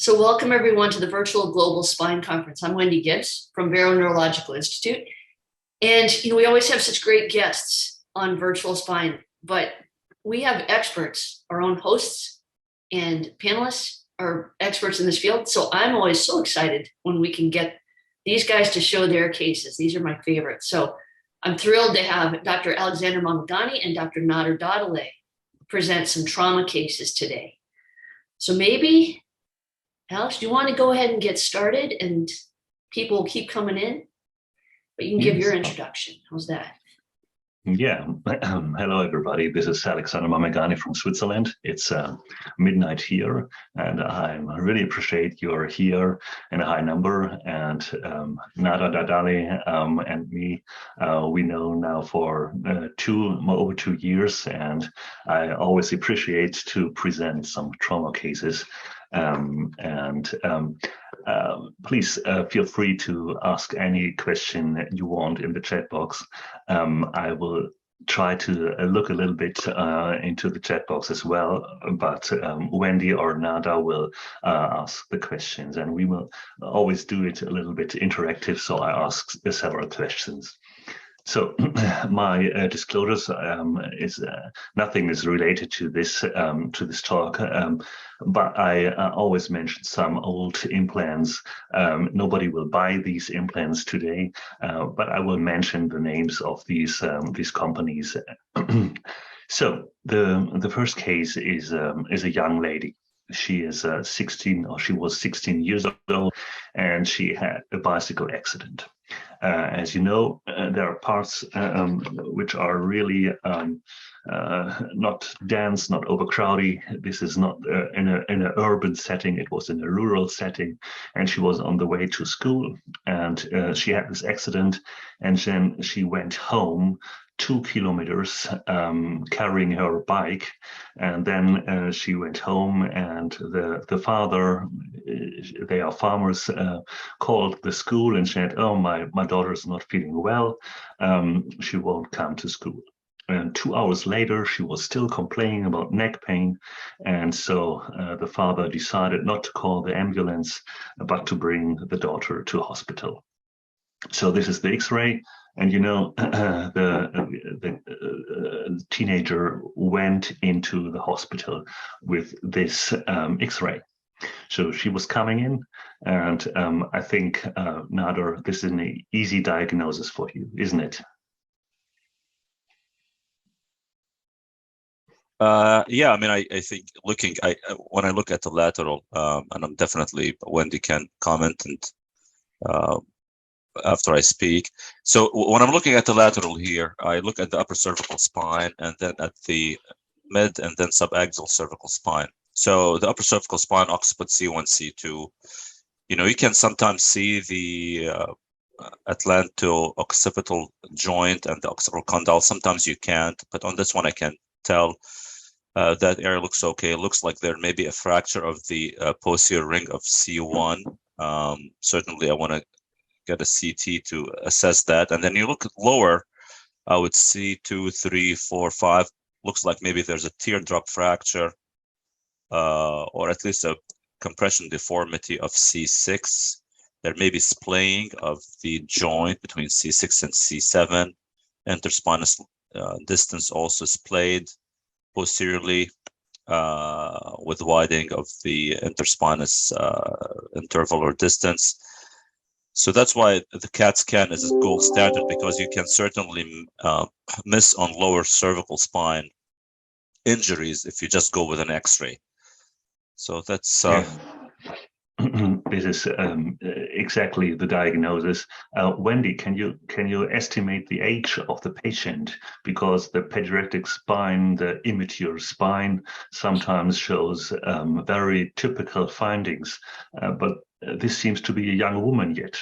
So welcome everyone to the virtual global spine conference. I'm Wendy Gibbs from Barrow Neurological Institute. And we always have such great guests on virtual spine, but we have experts, our own hosts and panelists are experts in this field. So I'm always so excited when we can get these guys to show their cases. These are my favorites. So I'm thrilled to have Dr. Alexander Mameghani and Dr. Nader Dahdeleh present some trauma cases today. So maybe, Alex, do you want to go ahead and get started and people will keep coming in? But you can give your introduction. How's that? Yeah. Hello, everybody. This is Alexander Mameghani from Switzerland. It's midnight here, and I really appreciate you're here in a high number. And Nader Dahdeleh and me, we know now for over 2 years, and I always appreciate to present some trauma cases. Please feel free to ask any question you want in the chat box. I will try to look a little bit into the chat box as well, but Wendy or Nada will ask the questions, and we will always do it a little bit interactive, so I ask several questions. So my disclosures is nothing is related to this talk, but I always mention some old implants. Nobody will buy these implants today, but I will mention the names of these companies. So the first case is a young lady. She is 16, or she was 16 years old, and she had a bicycle accident. As you know, there are parts which are really not dense, not overcrowded. This is not in an urban setting. It was in a rural setting, and she was on the way to school, and she had this accident, and then she went home 2 kilometers carrying her bike, and then she went home, and the father, they are farmers, called the school and said, "Oh, my daughter is not feeling well, she won't come to school." And 2 hours later, she was still complaining about neck pain, and so the father decided not to call the ambulance, but to bring the daughter to hospital. So this is the X-ray. And the teenager went into the hospital with this X-ray. So she was coming in, and I think, Nader, this is an easy diagnosis for you, isn't it? Yeah, I mean, I think when I look at the lateral, and I'm definitely, Wendy can comment and after I speak. So when I'm looking at the lateral here, I look at the upper cervical spine, and then at the mid and then subaxial cervical spine. So the upper cervical spine, occiput C1, C2, you can sometimes see the atlanto-occipital joint and the occipital condyle. Sometimes you can't, but on this one I can tell that area looks okay. It looks like there may be a fracture of the posterior ring of C1. Certainly I want to get a CT to assess that. And then you look at lower, I would see 2, 3, 4, 5. Looks like maybe there's a teardrop fracture, or at least a compression deformity of C6. There may be splaying of the joint between C6 and C7. Interspinous distance also splayed posteriorly with widening of the interspinous interval or distance. So that's why the CAT scan is a gold standard, because you can certainly miss on lower cervical spine injuries if you just go with an X-ray. So that's this is exactly the diagnosis. Wendy, can you estimate the age of the patient? Because the pediatric spine, the immature spine, sometimes shows very typical findings, but this seems to be a young woman yet,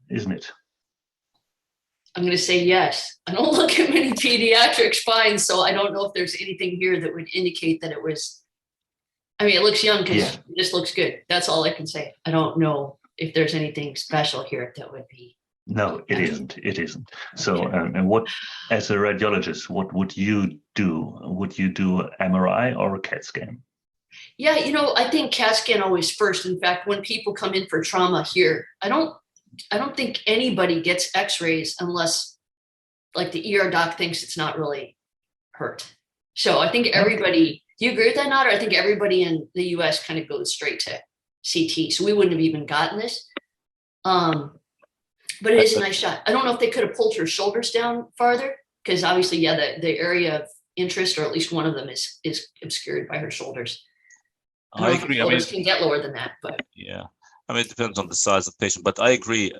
isn't it? I'm going to say yes. I don't look at many pediatric spines, so I don't know if there's anything here that would indicate that it was. I mean, it looks young because it just looks good. That's all I can say. I don't know if there's anything special here that would be. No, it isn't. It isn't. So, and what, as a radiologist, what would you do? Would you do MRI or a CAT scan? Yeah, I think CAT scan always first. In fact, when people come in for trauma here, I don't think anybody gets X-rays unless like the ER doc thinks it's not really hurt. So I think everybody, do you agree with that, Nader? I think everybody in the US kind of goes straight to CT. So we wouldn't have even gotten this. But it is a nice shot. I don't know if they could have pulled her shoulders down farther, because obviously, yeah, the area of interest, or at least one of them, is obscured by her shoulders. I agree. Shoulders can get lower than that, but yeah. I mean, it depends on the size of the patient, but I agree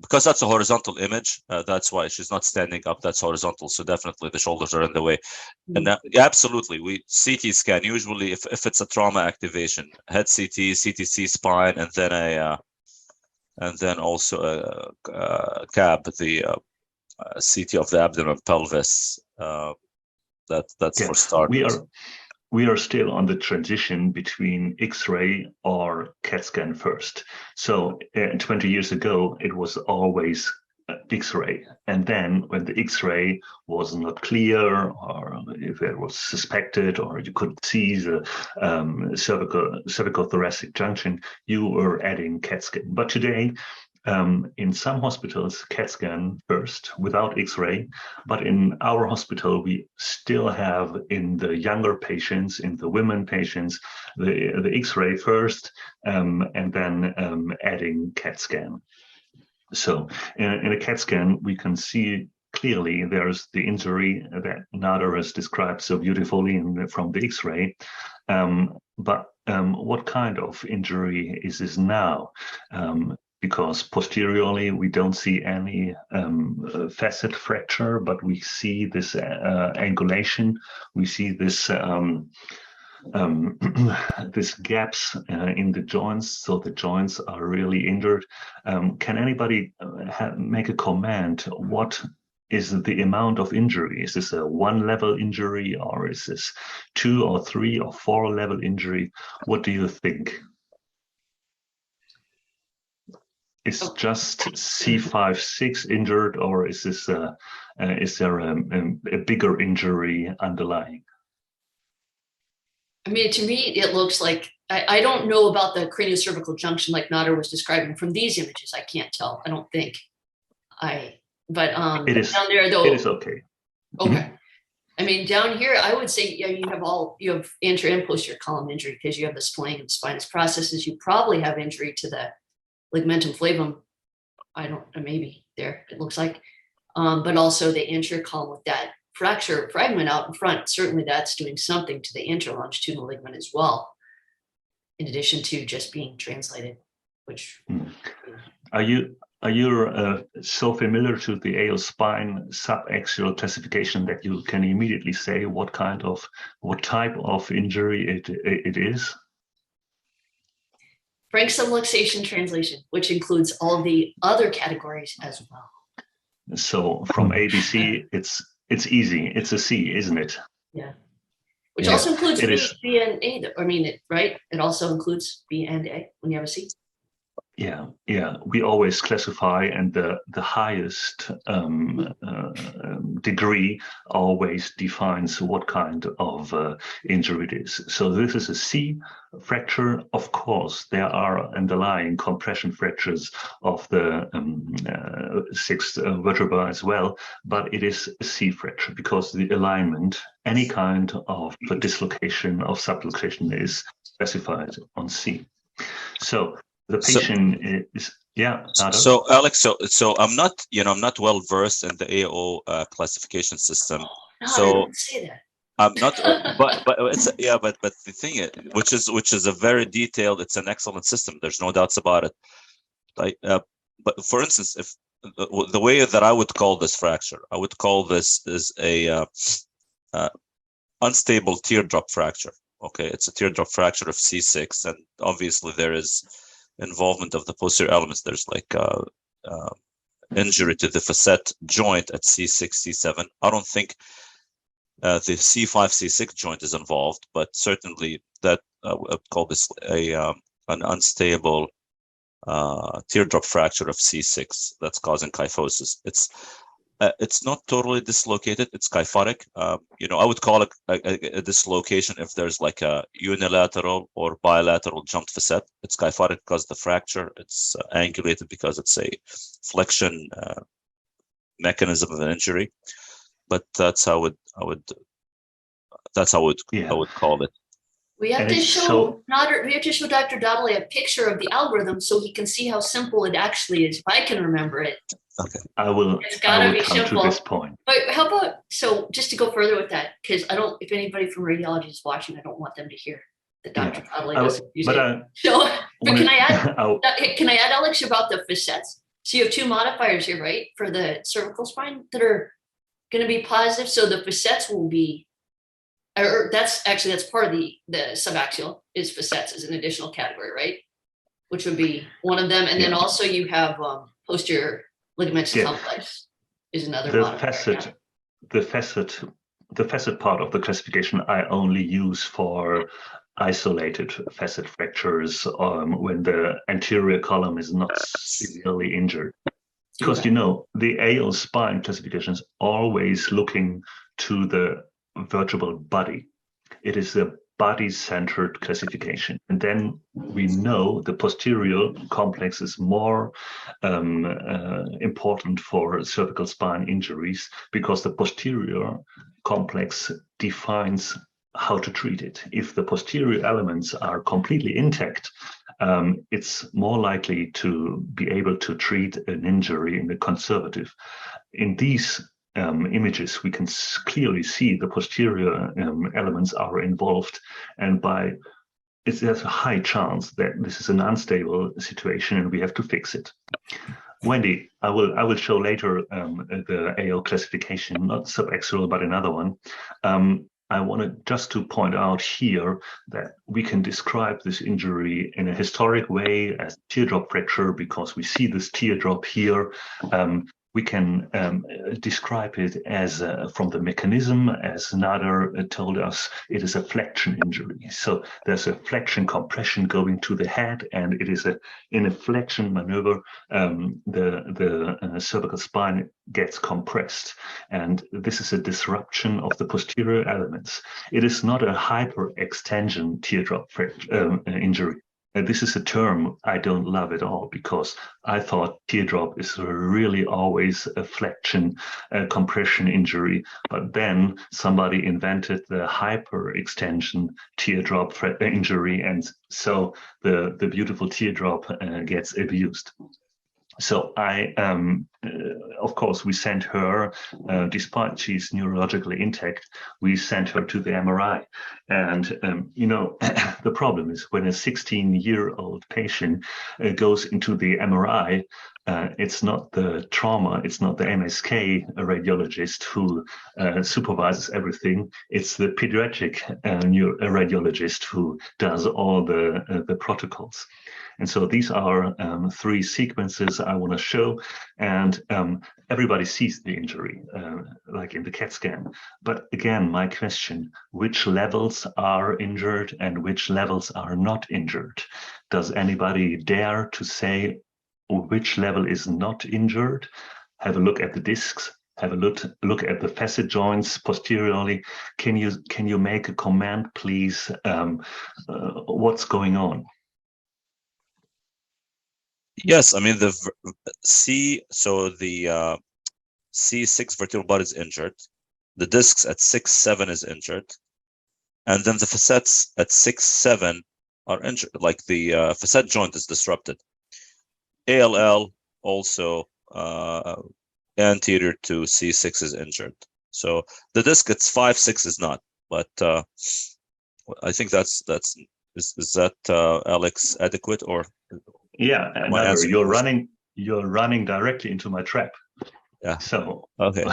because that's a horizontal image. That's why she's not standing up. That's horizontal, so definitely the shoulders are in the way. And absolutely, we CT scan usually if it's a trauma activation, head CT, CTC spine, and then also a CAB, the CT of the abdomen, pelvis. That's for starters. We are still on the transition between X-ray or CAT scan first. So 20 years ago, it was always X-ray. And then when the X-ray was not clear, or if it was suspected, or you couldn't see the cervical thoracic junction, you were adding CAT scan. But today, in some hospitals, CAT scan first without X-ray, but in our hospital, we still have in the younger patients, in the women patients, the X-ray first, and then adding CAT scan. So in a CAT scan, we can see clearly there's the injury that Nader has described so beautifully from the X-ray. But what kind of injury is this now? Because posteriorly we don't see any facet fracture, but we see this angulation. We see this this gaps in the joints, so the joints are really injured. Can anybody make a comment? What is the amount of injury? Is this a 1-level injury, or is this 2 or 3 or 4-level injury? What do you think? Is just C5-6 injured, or is this is there a bigger injury underlying? I mean, to me, it looks like I don't know about the craniocervical junction like Nader was describing. From these images, I can't tell. I don't think but it is down there though. It is okay. Okay. I mean, down here, I would say you have anterior and posterior column injury because you have the splaying of spinous processes. You probably have injury to the ligamentum flavum. Maybe there it looks like, but also the anterior column with that fracture fragment out in front. Certainly, that's doing something to the interlongitudinal ligament as well, in addition to just being translated. Which are you so familiar to the AO spine subaxial classification that you can immediately say what type of injury it is? Frank subluxation translation, which includes all the other categories as well. So from A to C, it's easy. It's a C, isn't it? Yeah. Which also includes B and A. I mean, right? It also includes B and A when you have a C. Yeah. We always classify, and the highest degree always defines what kind of injury it is. So this is a C fracture. Of course, there are underlying compression fractures of the sixth vertebra as well, but it is a C fracture because the alignment, any kind of dislocation of subluxation is specified on C. So the patient is Nader? So Alex, so I'm not well versed in the AO classification system. No, so I didn't say that. I'm not, but it's but the thing is, which is a very detailed. It's an excellent system. There's no doubts about it. Like, but for instance, if the way that I would call this fracture, I would call this is a unstable teardrop fracture. Okay, it's a teardrop fracture of C6, and obviously there is involvement of the posterior elements. There's like injury to the facet joint at C6, C7. I don't think the C5, C6 joint is involved, but certainly that I would call this an unstable teardrop fracture of C6 that's causing kyphosis. It's not totally dislocated. It's kyphotic. I would call it a dislocation if there's like a unilateral or bilateral jumped facet. It's kyphotic because the fracture. It's angulated because it's a flexion mechanism of an injury. But that's how I would call it. We have to show Dr. Dahdeleh a picture of the algorithm so he can see how simple it actually is. If I can remember it. Okay. I will come simple. To this point. But how about, so just to go further with that, because if anybody from radiology is watching, I don't want them to hear that Dr. Dahdeleh doesn't use it. But can I add, Alex, about the facets? So you have two modifiers here, right, for the cervical spine that are going to be positive. So the facets will be, or that's part of the subaxial is facets as an additional category, right? Which would be one of them. And then also you have posterior ligaments complex is another modifier. The facet part of the classification I only use for isolated facet fractures when the anterior column is not severely injured. Because the AL spine classification is always looking to the vertebral body. It is a body-centered classification. And then we know the posterior complex is more important for cervical spine injuries because the posterior complex defines how to treat it. If the posterior elements are completely intact, it's more likely to be able to treat an injury in the conservative. In these images, we can clearly see the posterior elements are involved, and there's a high chance that this is an unstable situation and we have to fix it. Wendy, I will show later the AL classification, not subaxial, but another one. I wanted just to point out here that we can describe this injury in a historic way as teardrop fracture because we see this teardrop here. We can describe it as from the mechanism, as Nader told us, it is a flexion injury. So there's a flexion compression going to the head, and it is in a flexion maneuver, the cervical spine gets compressed. And this is a disruption of the posterior elements. It is not a hyperextension teardrop fracture injury. This is a term I don't love at all because I thought teardrop is really always a flexion compression injury, but then somebody invented the hyperextension teardrop injury, and so the beautiful teardrop gets abused. So of course, we sent her, despite she's neurologically intact, we sent her to the MRI. And, the problem is when a 16-year-old patient goes into the MRI, it's not the trauma, it's not the MSK radiologist who supervises everything. It's the pediatric radiologist who does all the protocols. And so these are three sequences I want to show, and everybody sees the injury, like in the CAT scan. But again, my question, which levels are injured and which levels are not injured? Does anybody dare to say which level is not injured? Have a look at the discs. Have a look at the facet joints posteriorly. Can you make a comment, please? What's going on? Yes, I mean the C6 vertebral body is injured, the discs at 6-7 is injured, and then the facets at 6-7 are injured. Like the facet joint is disrupted. ALL also anterior to C6 is injured. So the disc at 5-6 is not. But I think is that Alex adequate or? Yeah, you're running directly into my trap. Yeah. So okay.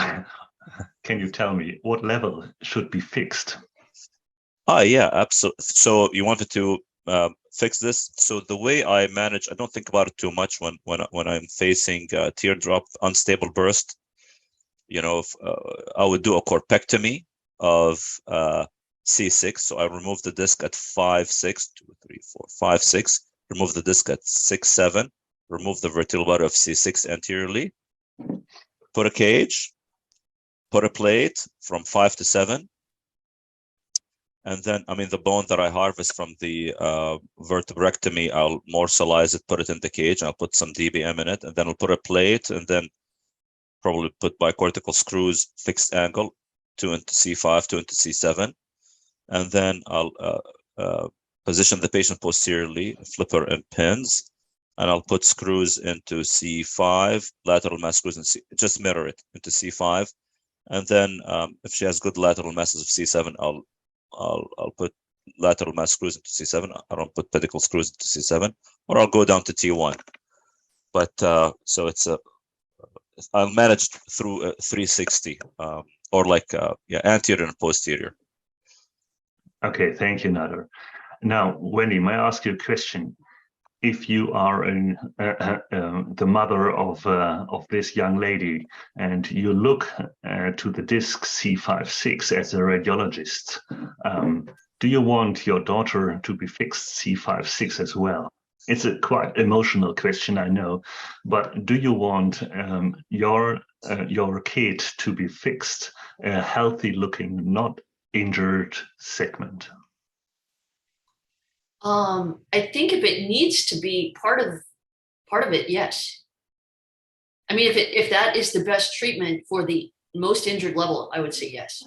Can you tell me what level should be fixed? Yeah, absolutely. So you wanted to fix this. So the way I manage, I don't think about it too much when I'm facing teardrop unstable burst. I would do a corpectomy of C6. So I remove the disc at 5-6, 2, 3, 4, 5-6. Remove the disc at 6-7, remove the vertebral body of C6 anteriorly, put a cage, put a plate from 5 to 7. And then, I mean, the bone that I harvest from the vertebrectomy, I'll morselize it, put it in the cage, and I'll put some DBM in it, and then I'll put a plate, and then probably put bicortical screws, fixed angle, 2 into C5, 2 into C7. And then I'll position the patient posteriorly, flipper and pins, and I'll put screws into C5, lateral mass screws, and just mirror it into C5. And then if she has good lateral masses of C7, I'll put lateral mass screws into C7. I don't put pedicle screws into C7, or I'll go down to T1. But so it's I'll manage through 360 or like anterior and posterior. Okay, thank you, Nader. Now, Wendy, may I ask you a question? If you are the mother of this young lady and you look to the disc C5-6 as a radiologist, do you want your daughter to be fixed C5-6 as well? It's a quite emotional question, I know, but do you want your kid to be fixed a healthy-looking, not injured segment? I think if it needs to be part of it, yes. I mean, if that is the best treatment for the most injured level, I would say yes.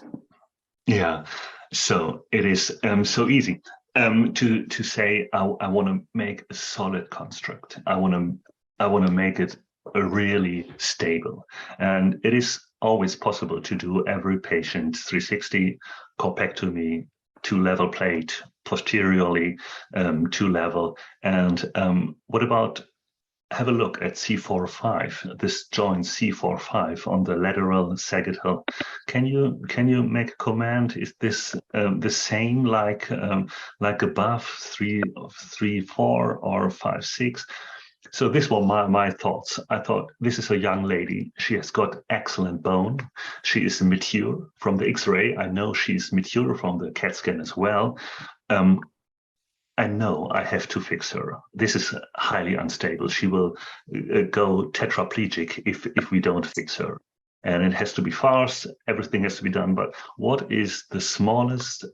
Yeah, so it is so easy to say I want to make a solid construct. I want to make it really stable, and it is always possible to do every patient 360 corpectomy, 2-level plate, posteriorly 2-level. And what about have a look at C4-5, this joint C4-5 on the lateral sagittal. Can you make a comment? Is this the same like above 3-4 or 5-6? So this were my thoughts. I thought this is a young lady. She has got excellent bone. She is mature from the X-ray. I know she's mature from the CAT scan as well. I know I have to fix her. This is highly unstable. She will go tetraplegic if we don't fix her. And it has to be fast. Everything has to be done. But what is the smallest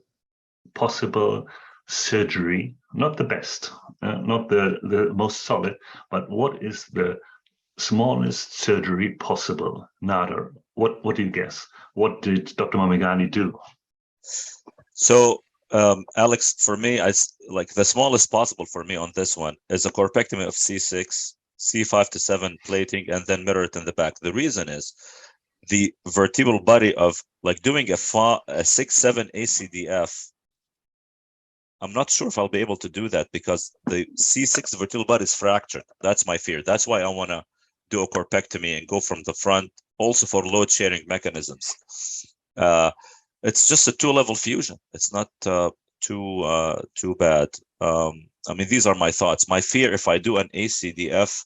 possible surgery, not the best, not the most solid, but what is the smallest surgery possible? Nader, what do you guess? What did Dr. Mameghani do? So, Alex, for me, like the smallest possible for me on this one is a corpectomy of C6, C5 to 7 plating, and then mirror it in the back. The reason is the vertebral body of like doing a 6-7 ACDF. I'm not sure if I'll be able to do that because the C6 vertebral body is fractured. That's my fear. That's why I want to do a corpectomy and go from the front, also for load sharing mechanisms. It's just a 2-level fusion. It's not too bad. I mean, these are my thoughts. My fear, if I do an ACDF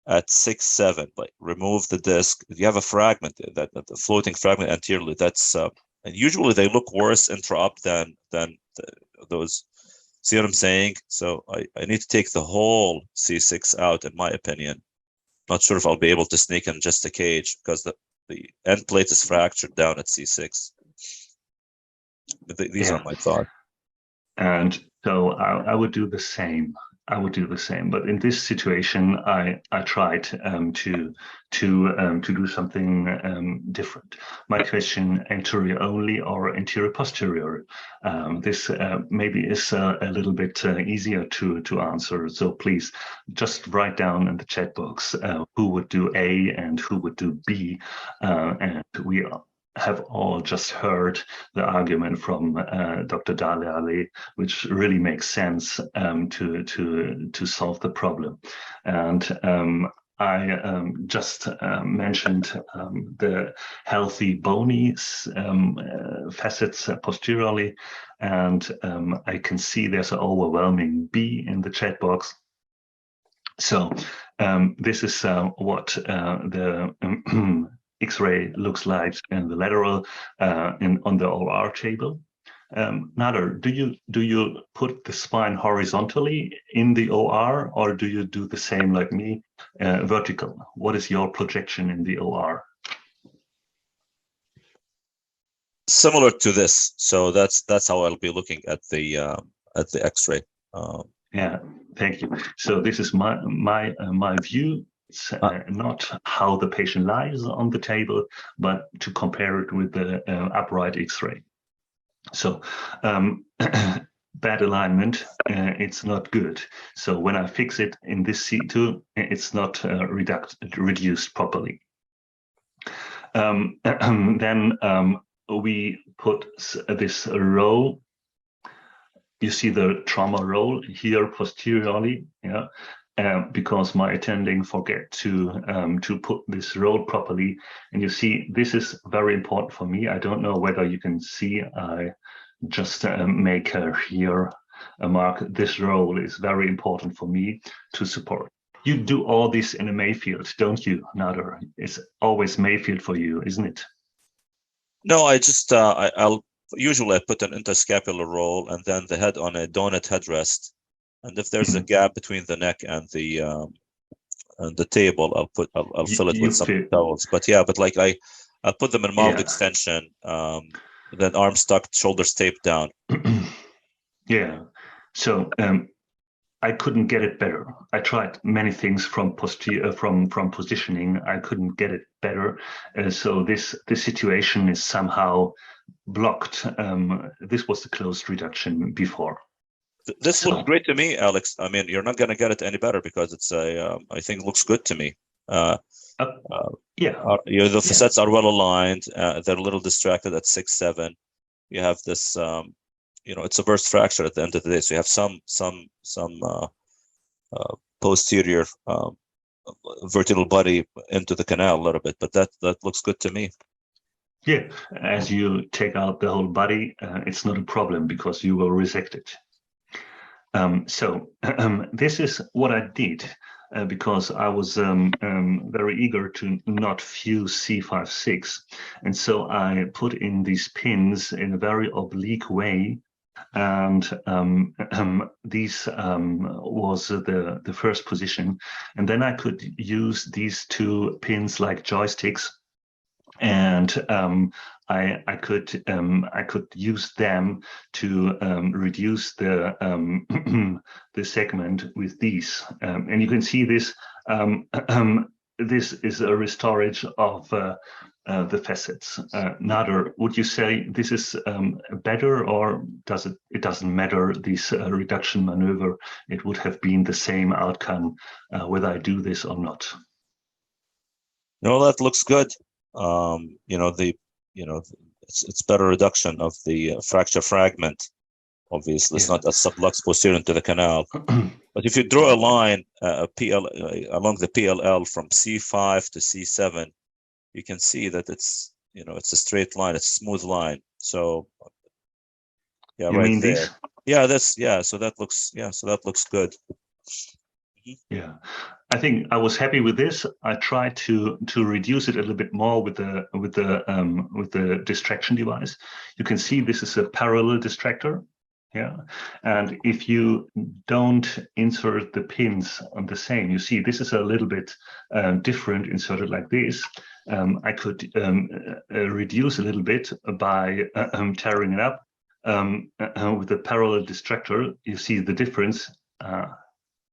at 6-7, like remove the disc, you have a fragment, that the floating fragment anteriorly. That's and usually they look worse intra-op than those. See what I'm saying? So I need to take the whole C6 out, in my opinion. Not sure if I'll be able to sneak in just a cage because the end plate is fractured down at C6. But these are my thoughts. And so I would do the same. But in this situation, I tried to do something different. My question: anterior only or anterior posterior? This maybe is a little bit easier to answer. So please just write down in the chat box who would do A and who would do B, and we have all just heard the argument from Dr. Dahdeleh, which really makes sense to solve the problem. And I just mentioned the healthy bony facets posteriorly, and I can see there's an overwhelming B in the chat box. So this is what the X-ray looks like in the lateral on the OR table. Nader, do you put the spine horizontally in the OR, or do you do the same like me, vertical? What is your projection in the OR? similar to this. So that's how I'll be looking at the X-ray. Yeah, thank you. So this is my view. It's not how the patient lies on the table, but to compare it with the upright X-ray. So bad alignment, it's not good. So when I fix it in this C2, it's not reduced properly. Then we put this roll. You see the trauma roll here posteriorly, yeah, because my attending forget to put this roll properly. And you see, this is very important for me. I don't know whether you can see. I just make here a mark. This roll is very important for me to support. You do all this in a Mayfield, don't you, Nader? It's always Mayfield for you, isn't it? No, I just I'll usually I put an interscapular roll and then the head on a donut headrest, and if there's a gap between the neck and the table, I'll fill it with some towels. But yeah, but like I'll put them in mild extension, then arms tucked, shoulders taped down. Yeah. So I couldn't get it better. I tried many things from positioning. I couldn't get it better. So this situation is somehow blocked. This was the closed reduction before. This looks great to me, Alex. I mean, you're not going to get it any better because it's I think it looks good to me. The facets are well aligned. They're a little distracted at 6-7. You have this. It's a burst fracture at the end of the day, so you have some posterior vertebral body into the canal a little bit, but that looks good to me. Yeah, as you take out the whole body, it's not a problem because you will resect it. So this is what I did because I was very eager to not fuse C5-6, and so I put in these pins in a very oblique way. And these was the first position, and then I could use these two pins like joysticks, and I could use them to reduce the the segment with these, and you can see this. This is a restorage of the facets. Nader, would you say this is better, or it doesn't matter, this reduction maneuver? It would have been the same outcome whether I do this or not. No, that looks good. It's better reduction of the fracture fragment. Obviously, it's not a sublux posterior into the canal. But if you draw a line, along the PLL from C5 to C7, you can see that it's a straight line, it's a smooth line. So yeah, you mean there. This? So that looks good. Yeah, I think I was happy with this. I tried to reduce it a little bit more with the distraction device. You can see this is a parallel distractor. Yeah, and if you don't insert the pins on the same, you see this is a little bit different inserted like this. I could reduce a little bit by tearing it up with the parallel distractor. You see the difference.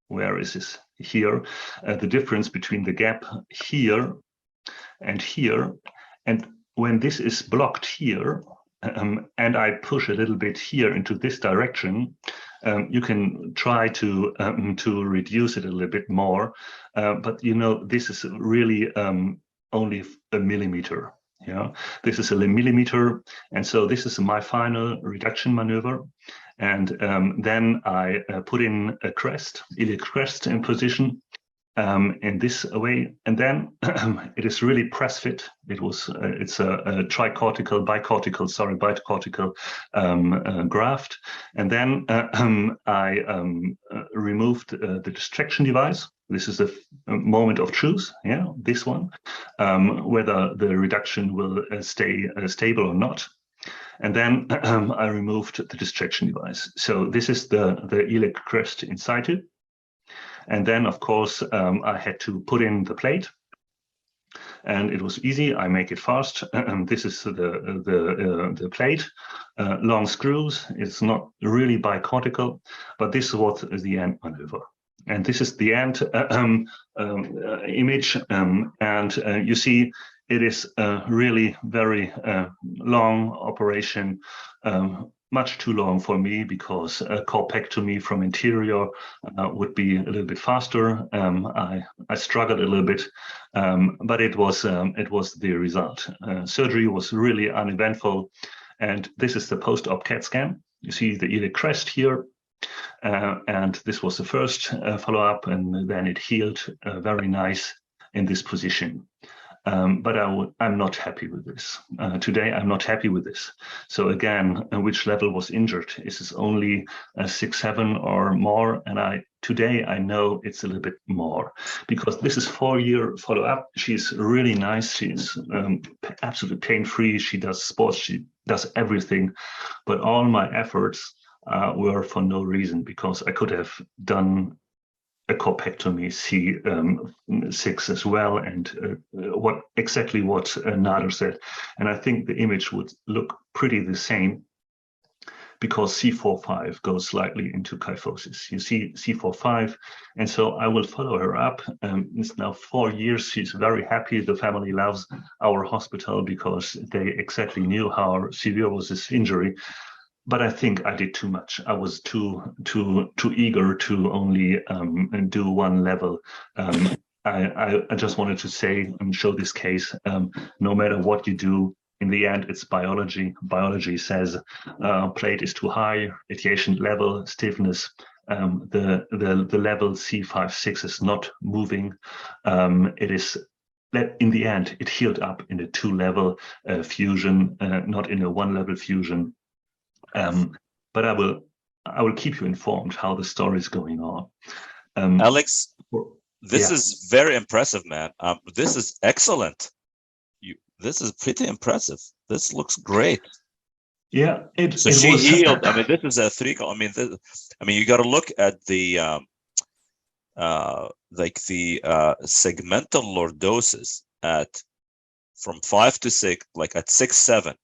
Where is this? Here, the difference between the gap here and here. And when this is blocked here, and I push a little bit here into this direction, you can try to reduce it a little bit more. But this is really only a millimeter. Yeah, this is a millimeter, and so this is my final reduction maneuver. And then I put in a crest, iliac crest in position in this way, and then it is really press fit. It's a bicortical graft, and then I removed the distraction device. This is a moment of truth. Yeah, this one, whether the reduction will stay stable or not. And then I removed the distraction device. So this is the iliac crest in situ. And then, of course, I had to put in the plate. And it was easy. I make it fast. This is the plate, long screws. It's not really bicortical, but this was the end maneuver. And this is the end image. And you see, it is really very long operation, much too long for me, because a corpectomy from interior would be a little bit faster. I struggled a little bit, but it was the result. Surgery was really uneventful, and this is the post-op CAT scan. You see the iliac crest here. And this was the first follow-up, and then it healed very nice in this position. But I'm not happy with this. Today, I'm not happy with this. So again, which level was injured? Is this only 6, 7 or more? And today I know it's a little bit more, because this is 4-year follow-up. She's really nice. She's absolutely pain-free. She does sports. She does everything. But all my efforts were for no reason, because I could have done a corpectomy C6 as well, and what Nader said. And I think the image would look pretty the same, because C4-5 goes slightly into kyphosis. You see C4-5, and so I will follow her up. It's now 4 years. She's very happy. The family loves our hospital, because they exactly knew how severe was this injury. But I think I did too much. I was too eager to only do one level. I just wanted to say and show this case. No matter what you do, in the end, it's biology. Biology says plate is too high, radiation level, stiffness. The level C5-6 is not moving. It is. In the end, it healed up in a 2-level fusion, not in a 1-level fusion. But I will keep you informed how the story is going on. Alex, this is very impressive, man. This is excellent. This is pretty impressive. This looks great. Yeah, so she healed. I mean, this is a 3. I mean, you got to look at the segmental lordosis from 5 to 6, like at 6, 7.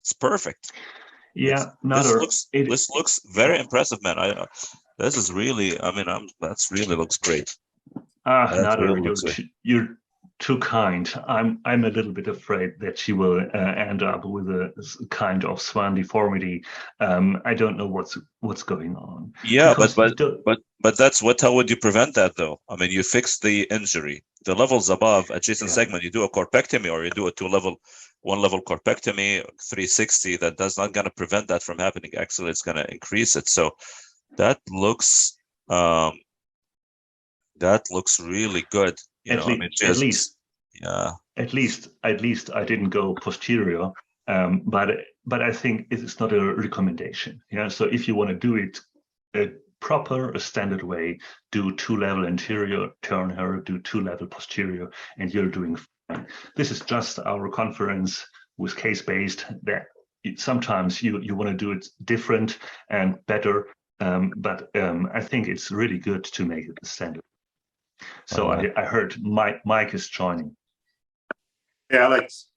It's perfect. Yeah, this looks very impressive, man. This is really. I mean, that's really looks great. Nader, you're too kind. I'm a little bit afraid that she will end up with a kind of swan deformity. I don't know what's going on. Yeah, but that's how would you prevent that, though? I mean, you fix the injury, the levels above adjacent segment. You do a corpectomy, or you do a 1-level corpectomy, 360. That's not going to prevent that from happening. Actually, it's going to increase it. So that looks really good. At least I didn't go posterior, but I think it is not a recommendation. Yeah, so if you want to do it a standard way, do 2-level anterior, turn her, do 2-level posterior, and you're doing fine. This is just our conference with case-based, that sometimes you want to do it different and better, but I think it's really good to make it a standard. So I heard Mike is joining. Hey, Alex.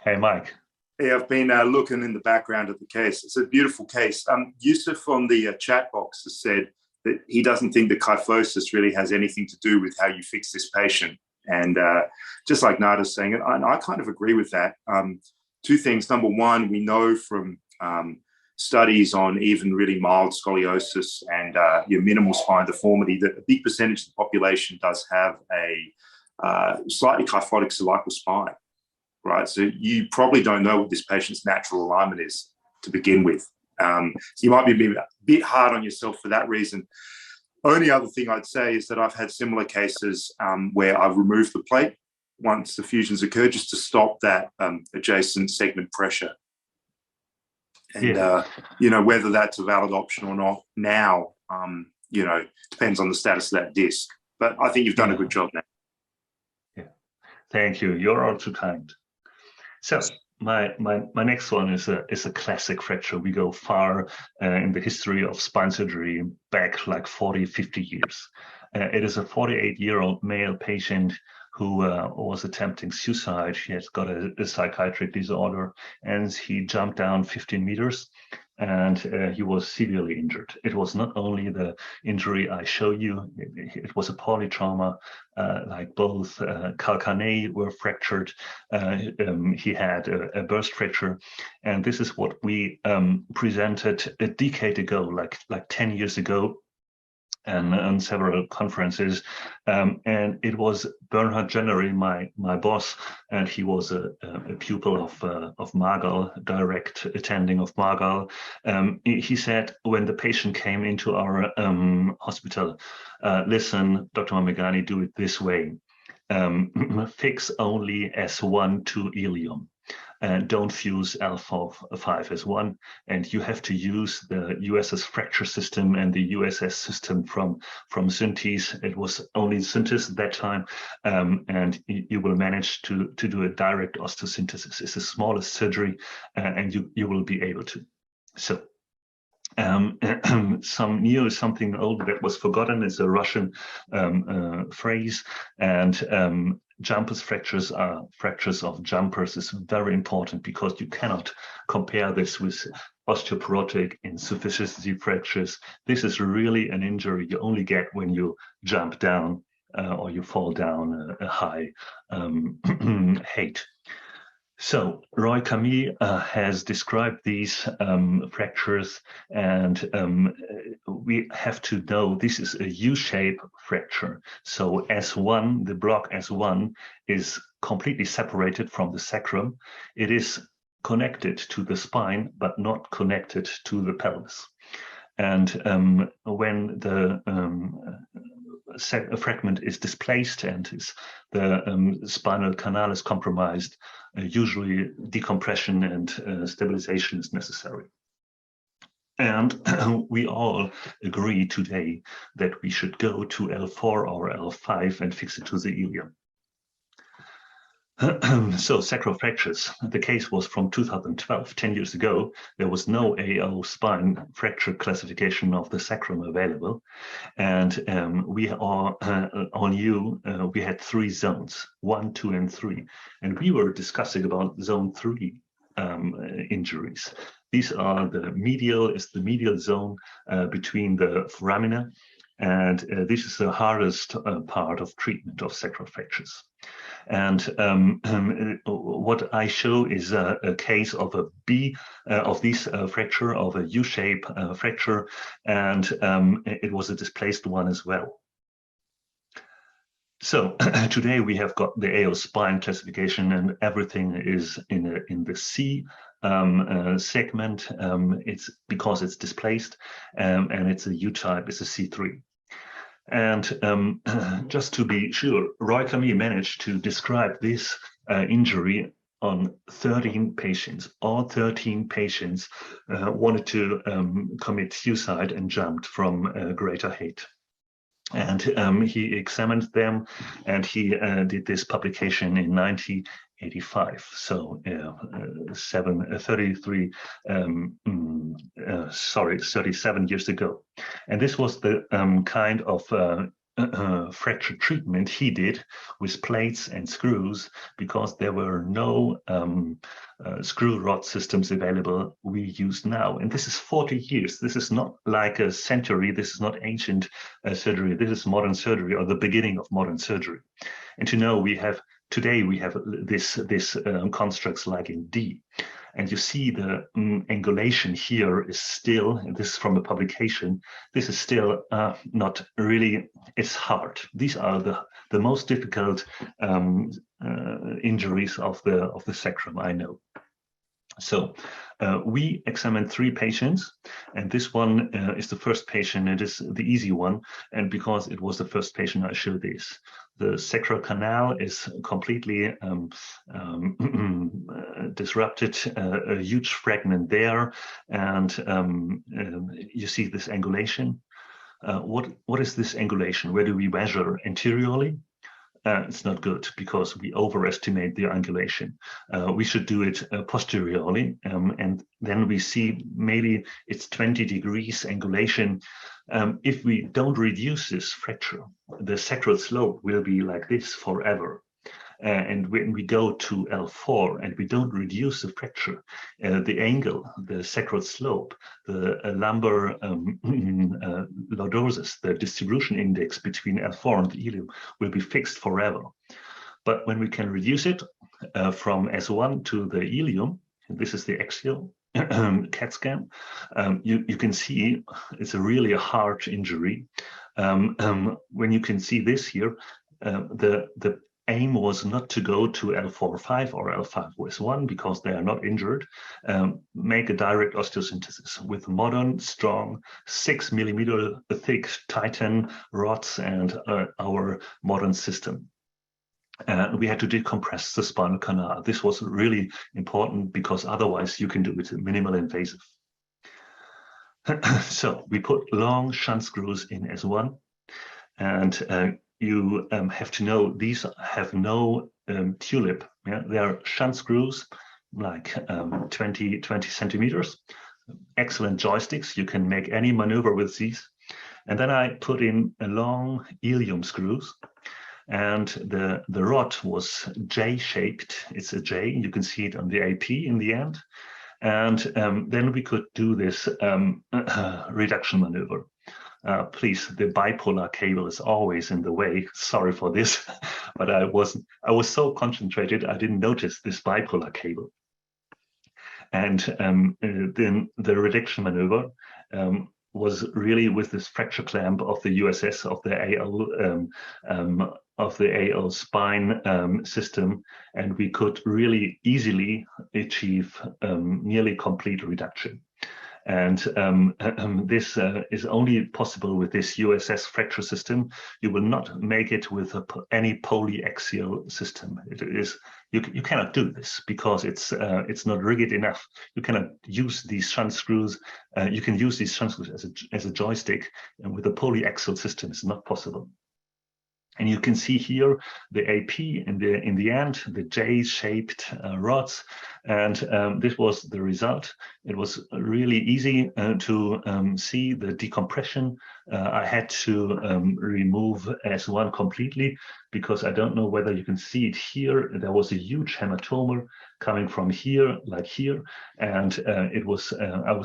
Hey, Mike. Hey, I've been looking in the background of the case. It's a beautiful case. Yusuf on the chat box has said that he doesn't think the kyphosis really has anything to do with how you fix this patient. And just like Nader's saying, and I kind of agree with that. 2 things. Number one, we know from studies on even really mild scoliosis and your minimal spine deformity that a big percentage of the population does have a slightly kyphotic cervical spine, right? So you probably don't know what this patient's natural alignment is to begin with. So you might be a bit hard on yourself for that reason. Only other thing I'd say is that I've had similar cases where I've removed the plate once the fusions occur, just to stop that adjacent segment pressure. And, whether that's a valid option or not now, depends on the status of that disc. But I think you've done a good job now. Yeah, thank you. You're all too kind. So my next one is a classic fracture. We go far in the history of spine surgery, back like 40, 50 years. It is a 48-year-old male patient who was attempting suicide. He has got a psychiatric disorder, and he jumped down 15 meters, and he was severely injured. It was not only the injury I show you, it was a polytrauma, like both calcaneae were fractured. He had a burst fracture, and this is what we presented a decade ago, like 10 years ago, and on several conferences, and it was Bernhard Jennery, my boss, and he was a pupil of Margal, direct attending of Margal. He said when the patient came into our hospital, listen, Dr. Mameghani, do it this way. Fix only S1 to ilium. And don't fuse L5S1, and you have to use the USS fracture system and the USS system from Synthes. It was only Synthes at that time, and you will manage to do a direct osteosynthesis. It's the smallest surgery, and you will be able to. So some new, something old that was forgotten is a Russian phrase, and jumpers fractures are fractures of jumpers is very important, because you cannot compare this with osteoporotic insufficiency fractures. This is really an injury you only get when you jump down or you fall down a high height. So Roy Camille has described these fractures, and we have to know this is a U-shape fracture. So S1, the block S1, is completely separated from the sacrum. It is connected to the spine, but not connected to the pelvis. And when the a fragment is displaced and the spinal canal is compromised, usually decompression and stabilization is necessary. And we all agree today that we should go to L4 or L5 and fix it to the ilium. So sacral fractures, the case was from 2012, 10 years ago. There was no AO spine fracture classification of the sacrum available. And we are on you, we had 3 zones, 1, 2, and 3. And we were discussing about zone 3 injuries. These are the medial zone between the foramina. And this is the hardest part of treatment of sacral fractures. And what I show is a case of a B of this fracture, of a U-shape fracture, and it was a displaced one as well. So today we have got the AO spine classification, and everything is in the C segment. It's because it's displaced, and it's a U-type, it's a C3. And just to be sure, Roy Camille managed to describe this injury on 13 patients. All 13 patients wanted to commit suicide and jumped from a greater height. And he examined them, and he did this publication in 1985. So 37 years ago. And this was the kind of fracture treatment he did with plates and screws, because there were no screw rod systems available we use now. And this is 40 years. This is not like a century. This is not ancient surgery. This is modern surgery, or the beginning of modern surgery. And to know today we have this constructs like in D. And you see the angulation here is still, and this is from a publication, this is still not really, it's hard. These are the most difficult injuries of the sacrum, I know. So we examined 3 patients, and this one is the first patient. It is the easy one, and because it was the first patient, I show this. The sacral canal is completely disrupted, a huge fragment there, and you see this angulation. What is this angulation? Where do we measure? Anteriorly? It's not good, because we overestimate the angulation. We should do it posteriorly, and then we see maybe it's 20 degrees angulation. If we don't reduce this fracture, the sacral slope will be like this forever. And when we go to L4 and we don't reduce the fracture, the angle, the sacral slope, the lumbar lordosis, the distribution index between L4 and the ilium will be fixed forever. But when we can reduce it from S1 to the ilium, and this is the axial CAT scan, you can see it's a really hard injury. When you can see this here, the aim was not to go to L4-5 or L5-S1 because they are not injured. Make a direct osteosynthesis with modern, strong, 6 millimeter thick Titan rods and our modern system. We had to decompress the spinal canal. This was really important because otherwise you can do it minimal invasive. So we put long shunt screws in S1, and you have to know these have no tulip. Yeah? They are shunt screws, like 20 centimeters. Excellent joysticks. You can make any maneuver with these. And then I put in a long ilium screws. And the rod was J-shaped. It's a J. You can see it on the AP in the end. And then we could do this reduction maneuver. Please, the bipolar cable is always in the way. Sorry for this, but I was so concentrated I didn't notice this bipolar cable. And then the reduction maneuver was really with this fracture clamp of the USS of the AL spine system, and we could really easily achieve nearly complete reduction. And this is only possible with this USS fracture system. You will not make it with any polyaxial system. It is you cannot do this because it's not rigid enough. You cannot use these shunt screws. You can use these shunt screws as a joystick, and with a polyaxial system, it's not possible. And you can see here the AP in the end, the J-shaped rods, and this was the result. It was really easy to see the decompression. I had to remove S1 completely because I don't know whether you can see it here. There was a huge hematoma coming from here, like here, and I was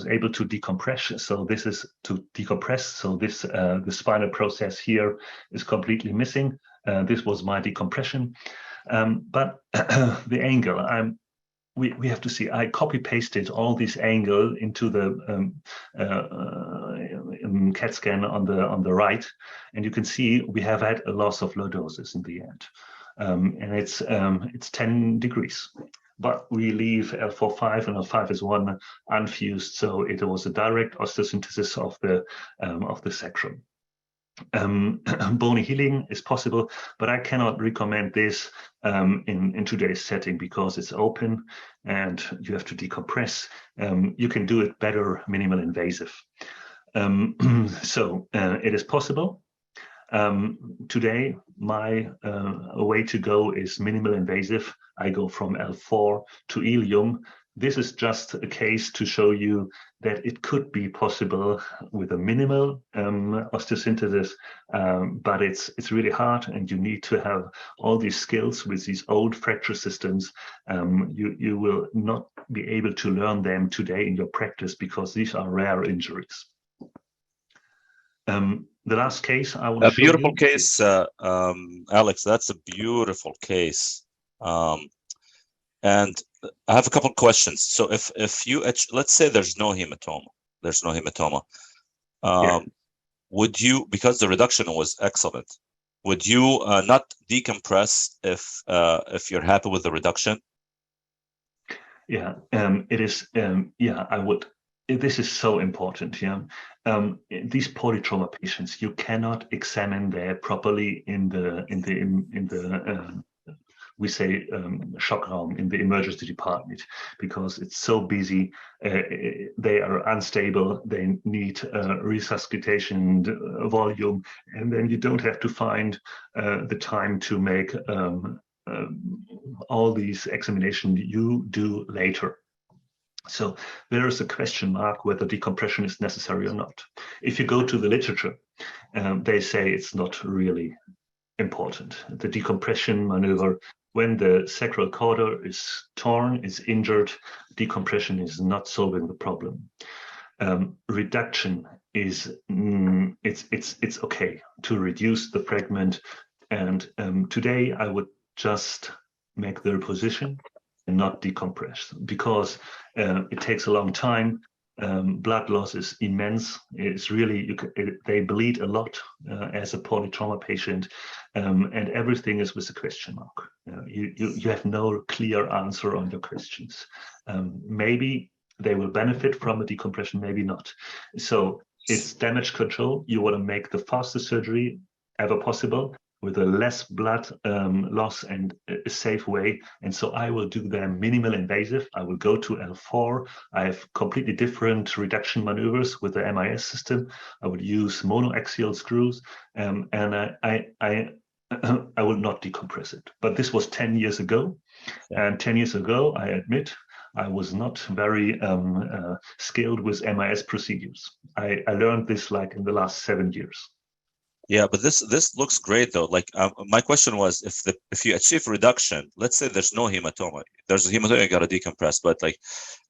able to decompress. So this is to decompress. So this the spinal process here is completely missing. This was my decompression, but the angle. We have to see. I copy pasted all this angle into the CAT scan on the right, and you can see we have had a loss of lordosis in the end, and it's 10 degrees. But we leave L4-5 and L5-S1 unfused, so it was a direct osteosynthesis of the sacrum. Bony healing is possible, but I cannot recommend this in today's setting because it's open and you have to decompress. You can do it better minimal invasive. So it is possible. Today, my way to go is minimal invasive. I go from L4 to ilium. This is just a case to show you that it could be possible with a minimal osteosynthesis, but it's really hard, and you need to have all these skills with these old fracture systems. You will not be able to learn them today in your practice because these are rare injuries. The last case I want to show you. A beautiful case, Alex. That's a beautiful case. And I have a couple of questions. So if you, let's say there's no hematoma, Yeah. would you, because the reduction was excellent, would you not decompress if you're happy with the reduction? Yeah, it is. Yeah, I would. This is so important. Yeah, these polytrauma patients, you cannot examine there properly in the we say shock room in the emergency department because it's so busy. They are unstable. They need resuscitation volume, and then you don't have to find the time to make all these examinations you do later. So there is a question mark whether decompression is necessary or not. If you go to the literature, they say it's not really important. The decompression maneuver, when the sacral corridor is torn, is injured, decompression is not solving the problem. Reduction is it's okay to reduce the fragment, and today I would just make the reposition and not decompress, because it takes a long time. Blood loss is immense. It's really, they bleed a lot as a polytrauma patient, and everything is with a question mark. You have no clear answer on your questions. Maybe they will benefit from a decompression, maybe not. So it's damage control. You want to make the fastest surgery ever possible, with a less blood loss and a safe way. And so I will do them minimal invasive. I will go to L4. I have completely different reduction maneuvers with the MIS system. I would use monoaxial screws, and I will not decompress it. But this was 10 years ago. And 10 years ago, I admit, I was not very skilled with MIS procedures. I learned this like in the last 7 years. Yeah, but this looks great though. Like my question was, if you achieve reduction, let's say there's no hematoma, there's a hematoma, you got to decompress, but like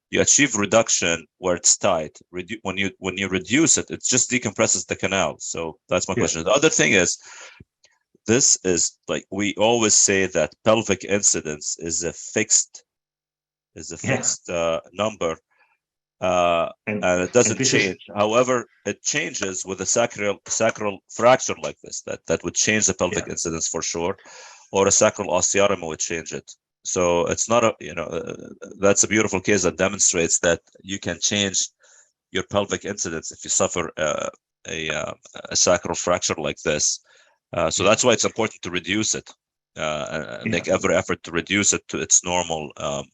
you achieve reduction where it's tight. When you reduce it, it just decompresses the canal. So that's my question. The other thing is, this is like, we always say that pelvic incidence is a fixed number. And it doesn't change. However, it changes with a sacral fracture like this. That would change the pelvic incidence for sure, or a sacral osteotomy would change it. So it's not a, that's a beautiful case that demonstrates that you can change your pelvic incidence if you suffer a sacral fracture like this. So that's why it's important to reduce it, and make every effort to reduce it to its normal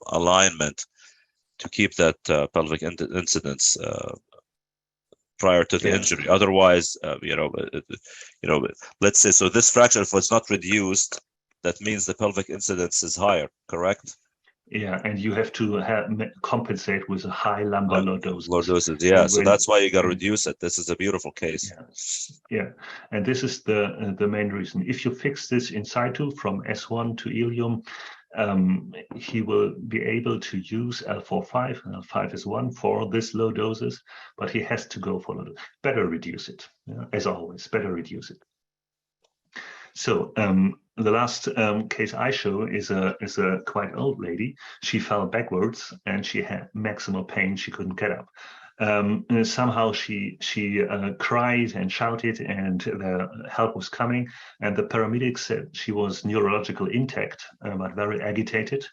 alignment, to keep that pelvic incidence prior to the injury. Otherwise, let's say, so this fracture, if it's not reduced, that means the pelvic incidence is higher, correct? Yeah, and you have to compensate with a high lumbar lordosis. Lordosis, yeah. So that's why you got to reduce it. This is a beautiful case. Yeah, and this is the main reason. If you fix this in situ from S1 to ilium, he will be able to use L4-5, and L5 is 1 for this low doses, but he has to go for low dose. Better reduce it, as always, better reduce it. So the last case I show is a quite old lady. She fell backwards and she had maximal pain. She couldn't get up. Somehow she cried and shouted, and the help was coming, and the paramedics said she was neurological intact, but very agitated,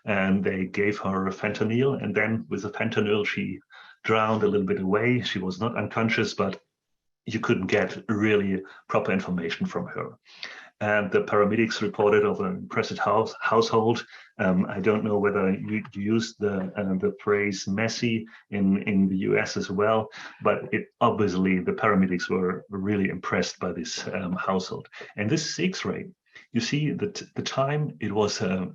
and they gave her fentanyl, and then with the fentanyl she drowned a little bit away. She was not unconscious, but you couldn't get really proper information from her. And the paramedics reported of an impressive household. I don't know whether you used the phrase messy in the US as well, but obviously the paramedics were really impressed by this household. And this is X-ray. You see that the time, it was in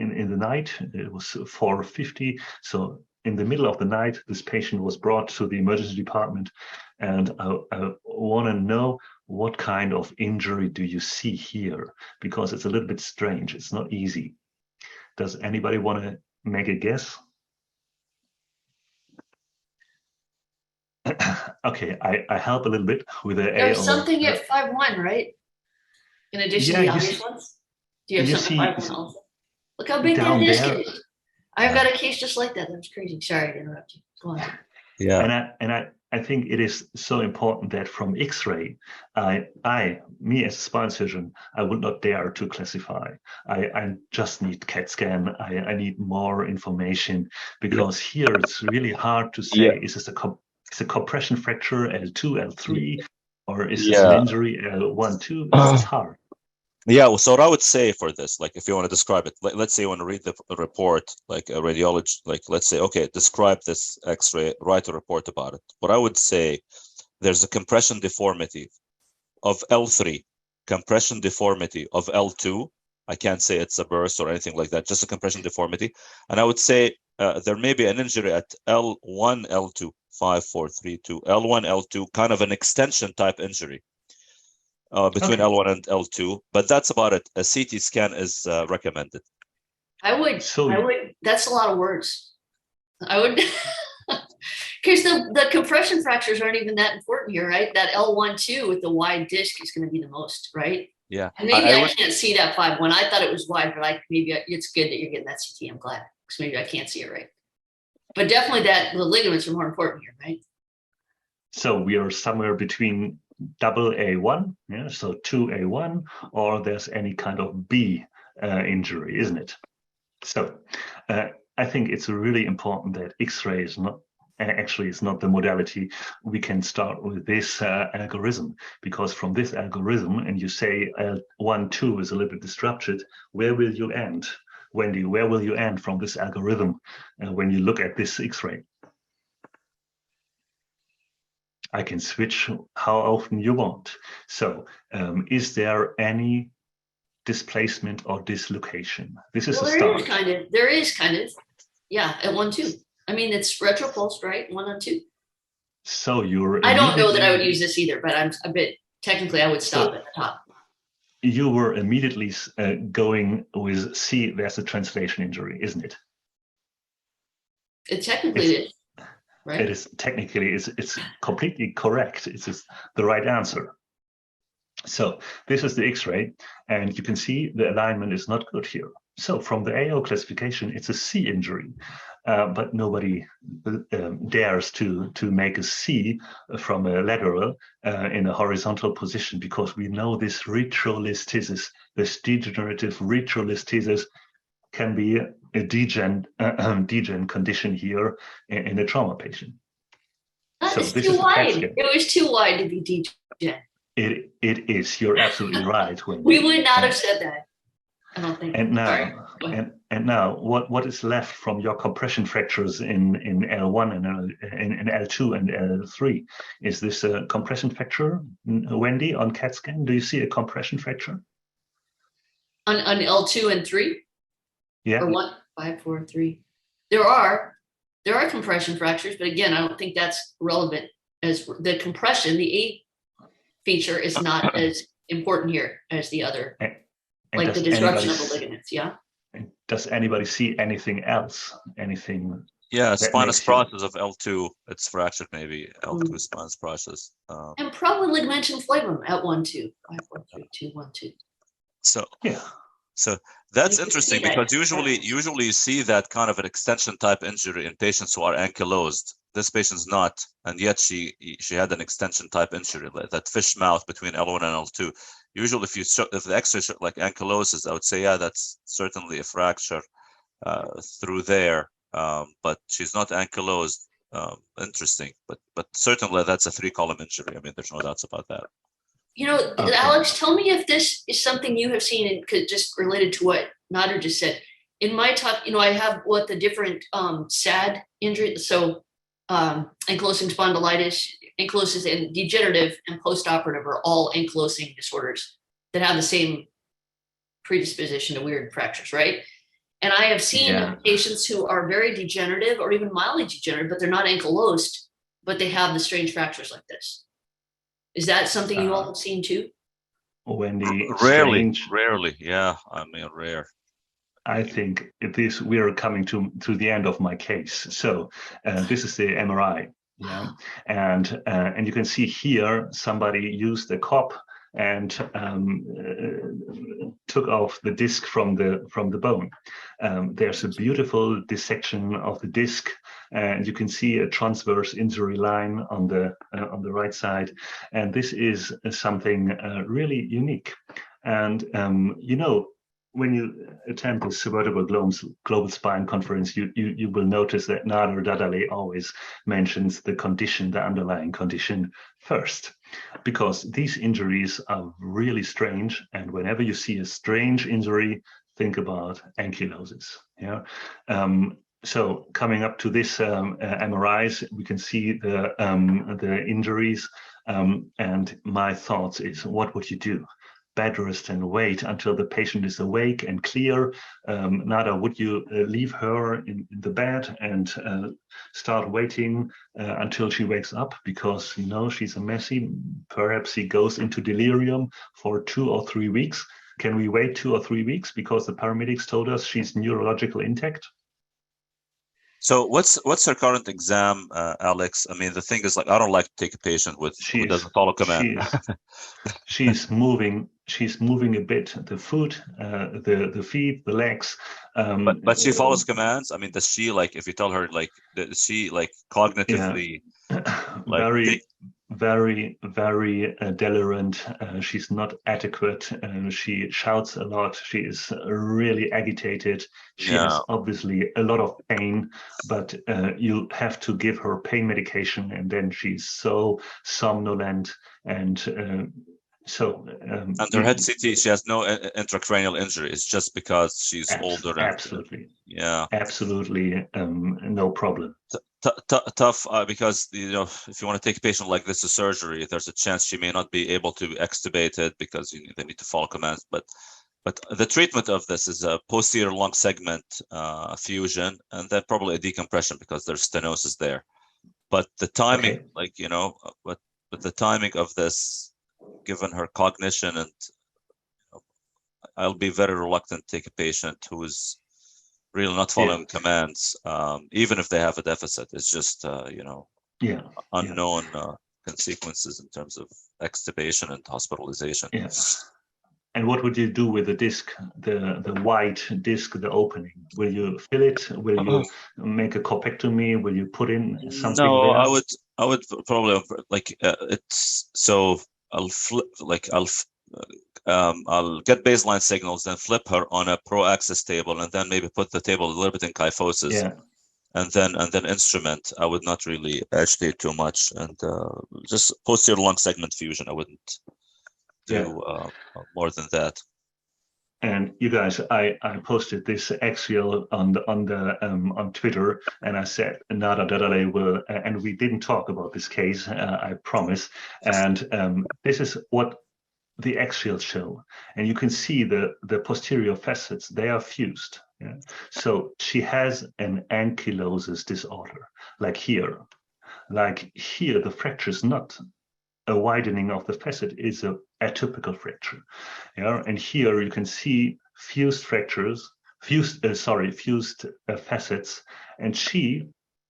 the night, it was 4:50. So in the middle of the night, this patient was brought to the emergency department, and I want to know, what kind of injury do you see here? Because it's a little bit strange. It's not easy. Does anybody want to make a guess? Okay, I help a little bit with the There's something at 5-1, right? In addition to the obvious ones? Do you have something at 5-1 also? Look how big that is. I've got a case just like that. That's crazy. Sorry to interrupt you. Go on. Yeah. And I think it is so important that from X-ray, me as a spine surgeon, I would not dare to classify. I just need CAT scan. I need more information, because here it's really hard to say, is this a compression fracture L2, L3, or is this an injury L1, 2? It's hard. Yeah, well, so what I would say for this, like if you want to describe it, let's say you want to read the report, like a radiologist, like let's say, okay, describe this X-ray, write a report about it. What I would say, there's a compression deformity of L3, compression deformity of L2. I can't say it's a burst or anything like that, just a compression deformity. And I would say there may be an injury at L1, L2, 5, 4, 3, 2, L1, L2, kind of an extension type injury between L1 and L2, but that's about it. A CT scan is recommended. I would, that's a lot of words. I would, because the compression fractures aren't even that important here, right? That L1-2 with the wide disc is going to be the most, right? Yeah. And maybe I can't see that 5-1. I thought it was wide, but maybe it's good that you're getting that CT. I'm glad, because maybe I can't see it right. But definitely the ligaments are more important here, right? So we are somewhere between double A1, yeah, so 2A1, or there's any kind of B injury, isn't it? So I think it's really important that X-ray is not, actually it's not the modality. We can start with this algorithm, because from this algorithm, and you say L1, 2 is a little bit disrupted, where will you end? Wendy, where will you end from this algorithm when you look at this X-ray? I can switch how often you want. So is there any displacement or dislocation? This is a start. There is kind of, yeah, at 1-2. I mean, it's retropulsed, right? 1 on 2. So you're. I don't know that I would use this either, but I'm a bit, technically I would stop at the top. You were immediately going with C, there's a translation injury, isn't it? It technically is, right? It is technically, it's completely correct. It's the right answer. So this is the X-ray, and you can see the alignment is not good here. So from the AO classification, it's a C injury, but nobody dares to make a C from a lateral in a horizontal position, because we know this retrolisthesis, this degenerative retrolisthesis, can be a degen condition here in a trauma patient. So this too wide. It was too wide to be degen. It is. You're absolutely right. We would not have said that. I don't think. And now, and now, what is left from your compression fractures in L1 and in L2 and L3? Is this a compression fracture, Wendy, on CAT scan? Do you see a compression fracture on L2 and 3? Yeah. Or 1, 5, 4, 3. There are compression fractures, but again, I don't think that's relevant as the compression. The A feature is not as important here as the other, like the disruption of the ligaments. Yeah. Does anybody see anything else? Anything? Yeah, spinous process of L2. It's fractured, maybe L2 spinous process. And probably ligamentum flavum at 1-2, 5, 4, 3, 2, 1, 2. So yeah. So that's interesting, because usually you see that kind of an extension type injury in patients who are ankylosed. This patient's not, and yet she had an extension type injury, like that fish mouth between L1 and L2. Usually, if the X-ray showed like ankylosis, I would say, yeah, that's certainly a fracture through there. But she's not ankylosed. Interesting, but certainly that's a 3-column injury. I mean, there's no doubts about that. You know, Alex, tell me if this is something you have seen, and just related to what Nader just said. In my talk, I have what the different SAD injuries, so ankylosing spondylitis, ankylosis, and degenerative and postoperative are all ankylosing disorders that have the same predisposition to weird fractures, right? And I have seen patients who are very degenerative or even mildly degenerative, but they're not ankylosed, but they have the strange fractures like this. Is that something you all have seen too? Wendy, rarely. Yeah, I mean, rare. I think we are coming to the end of my case. So this is the MRI, yeah, and you can see here somebody used a cop and took off the disc from the bone. There's a beautiful dissection of the disc, and you can see a transverse injury line on the right side, and this is something really unique. And when you attend the Cervical Global Spine Conference, you will notice that Nader Dahdeleh always mentions the condition, the underlying condition first, because these injuries are really strange. And whenever you see a strange injury, think about ankylosis. Yeah. So coming up to this MRIs, we can see the injuries. And my thoughts is, what would you do? bed rest and wait until the patient is awake and clear? Nada, would you leave her in the bed and start waiting until she wakes up? Because, you know, she's a messy, perhaps she goes into delirium for 2 or 3 weeks. Can we wait 2 or 3 weeks because the paramedics told us she's neurological intact? So what's her current exam, Alex? I mean, the thing is, like, I don't like to take a patient who doesn't follow command. She's moving a bit, the foot, the feet, the legs. But she follows commands. I mean, does she, like, if you tell her, like, does she, like, cognitively, like, very delirant. She's not adequate. She shouts a lot. She is really agitated. She has obviously a lot of pain, but you have to give her pain medication, and then she's so somnolent and under head CT, she has no intracranial injury. It's just because she's older. Absolutely. Yeah. Absolutely. No problem. Tough because, you know, if you want to take a patient like this to surgery, there's a chance she may not be able to extubate it because they need to follow commands. But the treatment of this is a posterior lung segment fusion, and then probably a decompression because there's stenosis there. But the timing, like, you know, but the timing of this, given her cognition, and I'll be very reluctant to take a patient who is really not following commands, even if they have a deficit. It's just, you know, unknown consequences in terms of extubation and hospitalization. And what would you do with the disc, the white disc, the opening? Will you fill it? Will you make a corpectomy? Will you put in something? No, there? I would probably, like, it's so I'll flip, like, I'll get baseline signals, then flip her on a pro-axis table, and then maybe put the table a little bit in kyphosis, and then instrument. I would not really agitate too much, and just posterior lung segment fusion. I wouldn't do more than that. And you guys, I posted this axial on Twitter, and I said Nada Dahdeleh will, and we didn't talk about this case, I promise. And this is what the axials show, and you can see the posterior facets, they are fused. So she has an ankylosis disorder, like here. The fracture is not a widening of the facet, is a atypical fracture. And here you can see fused fractures, fused facets, and she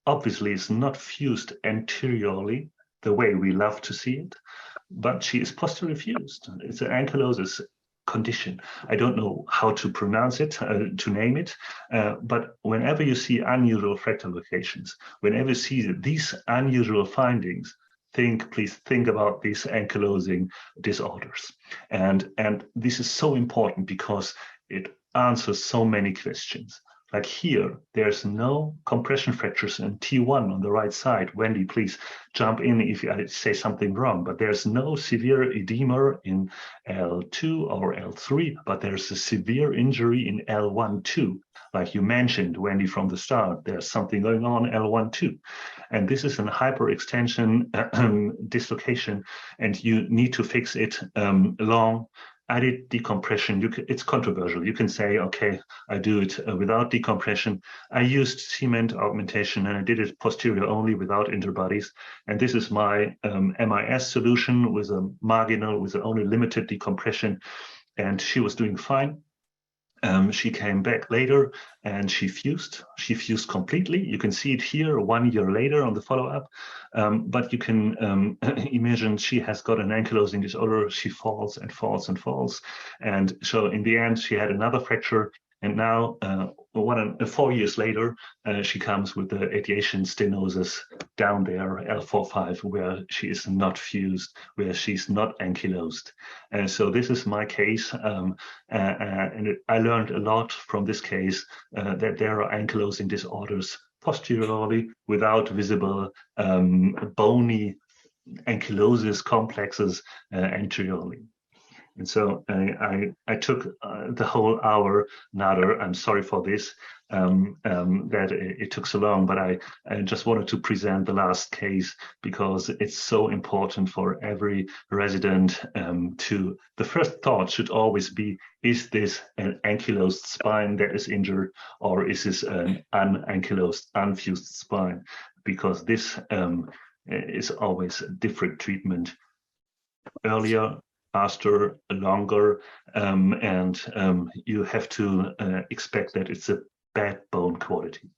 obviously is not fused anteriorly the way we love to see it, but she is posteriorly fused. It's an ankylosis condition. I don't know how to pronounce it, to name it, but whenever you see unusual fractal locations, whenever you see these unusual findings, please think about these ankylosing disorders. And this is so important because it answers so many questions. Like here, there's no compression fractures in T1 on the right side. Wendy, please jump in if I say something wrong, but there's no severe edema in L2 or L3, but there's a severe injury in L1, 2. Like you mentioned, Wendy, from the start, there's something going on L1, 2. And this is a hyperextension dislocation, and you need to fix it long. I did decompression. It's controversial. You can say, okay, I do it without decompression. I used cement augmentation, and I did it posterior only without interbodies. And this is my MIS solution with a marginal, with only limited decompression. And she was doing fine. She came back later and she fused completely. You can see it here 1 year later on the follow-up, but you can imagine she has got an ankylosing disorder. She falls and falls and falls. And so in the end, she had another fracture. And now, 4 years later, she comes with the radiation stenosis down there, L4-5, where she is not fused, where she's not ankylosed. And so this is my case. And I learned a lot from this case that there are ankylosing disorders posteriorly without visible bony ankylosis complexes anteriorly. And so I took the whole hour. Nader, I'm sorry for this, that it took so long, but I just wanted to present the last case because it's so important for every resident the first thought should always be, is this an ankylosed spine that is injured, or is this an unankylosed, unfused spine? Because this is always a different treatment. Earlier, faster, longer, and you have to expect that it's a bad bone quality.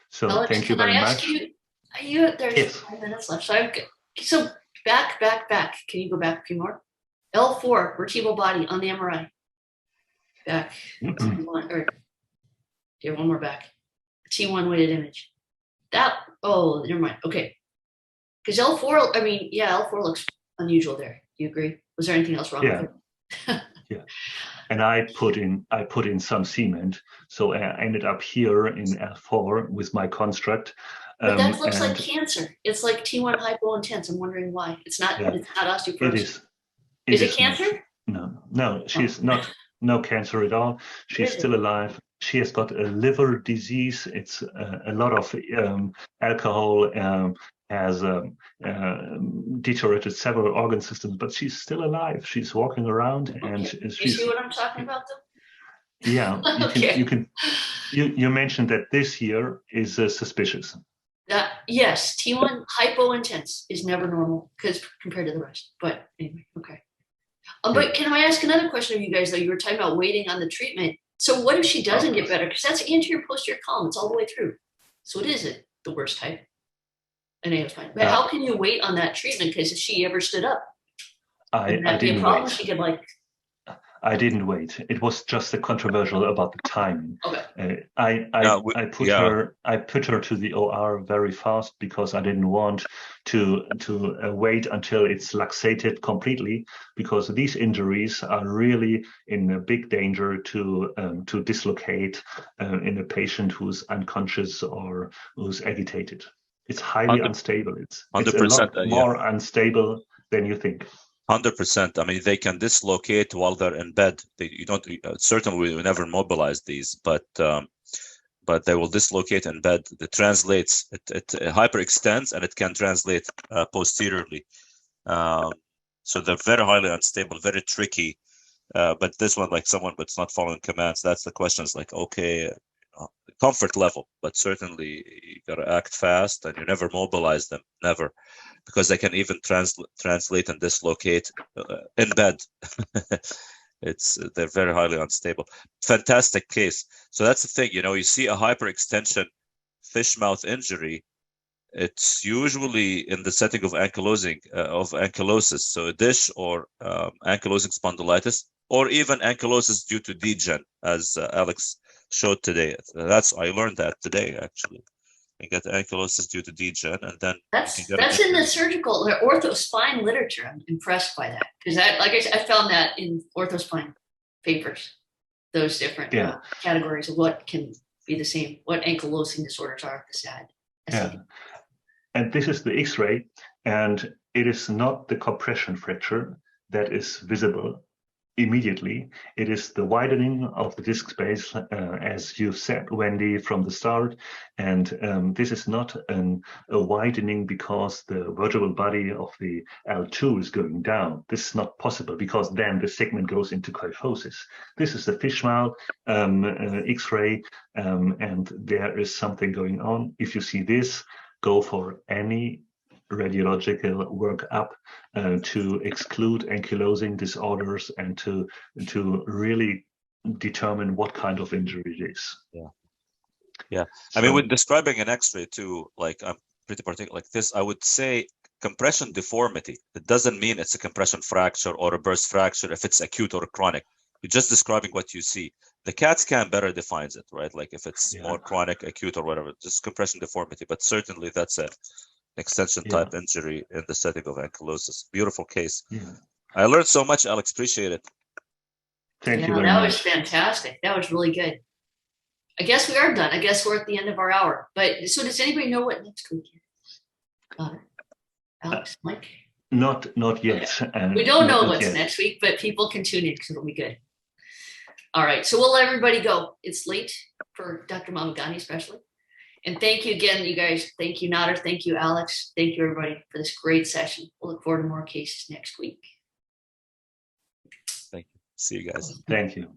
So Alex, thank you very much. There's Yes. 5 minutes left. So back. Can you go back a few more? L4, vertebral body on the MRI. Back. T1, or do you have one more back? T1 weighted image. Never mind. Okay. Because L4, L4 looks unusual there. Do you agree? Was there anything else wrong with it? Yeah. And I put in some cement, so I ended up here in L4 with my construct. But that looks like cancer. It's like T1 hypointense. I'm wondering why. It's not osteoporosis. It is. Is it cancer? No, she's not. No cancer at all. She's still alive. She has got a liver disease. It's a lot of alcohol. Has deteriorated several organ systems, but she's still alive. She's walking around, and you see what I'm talking about, though? Yeah, you mentioned that this here is suspicious. Yes, T1 hypointense is never normal because compared to the rest. But anyway, okay. But can I ask another question of you guys, though? You were talking about waiting on the treatment. So what if she doesn't get better? Because that's anterior posterior column. It's all the way through. So it is the worst type. And it was fine. But how can you wait on that treatment? Because if she ever stood up, I didn't wait. She could I didn't wait. It was just controversial about the timing. Okay. I put her to the OR very fast because I didn't want to wait until it's luxated completely, because these injuries are really in a big danger to dislocate in a patient who's unconscious or who's agitated. It's highly unstable. It's a lot more unstable than you think. 100%. I mean, they can dislocate while they're in bed. Certainly we never mobilize these, but they will dislocate in bed. It translates, it hyperextends, and it can translate posteriorly. So they're very highly unstable, very tricky. But this one, like someone that's not following commands, that's the question. Is like, okay, comfort level, but certainly you got to act fast, and you never mobilize them, never, because they can even translate and dislocate in bed. They're very highly unstable. Fantastic case. So that's the thing, you see a hyperextension fish mouth injury, it's usually in the setting of ankylosis, so a dish or ankylosing spondylitis, or even ankylosis due to degen, as Alex showed today. I learned that today, actually. You get ankylosis due to degen, and then that's in the surgical or orthospine literature. I'm impressed by that, because I found that in orthospine papers, those different categories of what can be the same, what ankylosing disorders are the SAD. Yeah. And this is the X-ray, and it is not the compression fracture that is visible immediately. It is the widening of the disc space, as you said, Wendy, from the start. And this is not a widening because the vertebral body of the L2 is going down. This is not possible, because then the segment goes into kyphosis. This is the fish mouth X-ray, and there is something going on. If you see this, go for any radiological workup to exclude ankylosing disorders and to really determine what kind of injury it is. Yeah. So, I mean, when describing an X-ray too, like I'm pretty particular like this, I would say compression deformity. It doesn't mean it's a compression fracture or a burst fracture if it's acute or chronic. You're just describing what you see. The CAT scan better defines it, right? Like if it's more chronic, acute, or whatever, just compression deformity. But certainly that's an extension type injury in the setting of ankylosis. Beautiful case. I learned so much, Alex. Appreciate it. Thank you very much. That was fantastic. That was really good. I guess we are done. I guess we're at the end of our hour. But so does anybody know what next week is? Alex, Mike? Not yet. We don't know not what's yet. next week, but people can tune in because it'll be good. All right, so we'll let everybody go. It's late for Dr. Mameghani especially. And thank you again, you guys. Thank you, Nader. Thank you, Alex. Thank you, everybody, for this great session. We'll look forward to more cases next week. Thank you. See you guys. Thank you.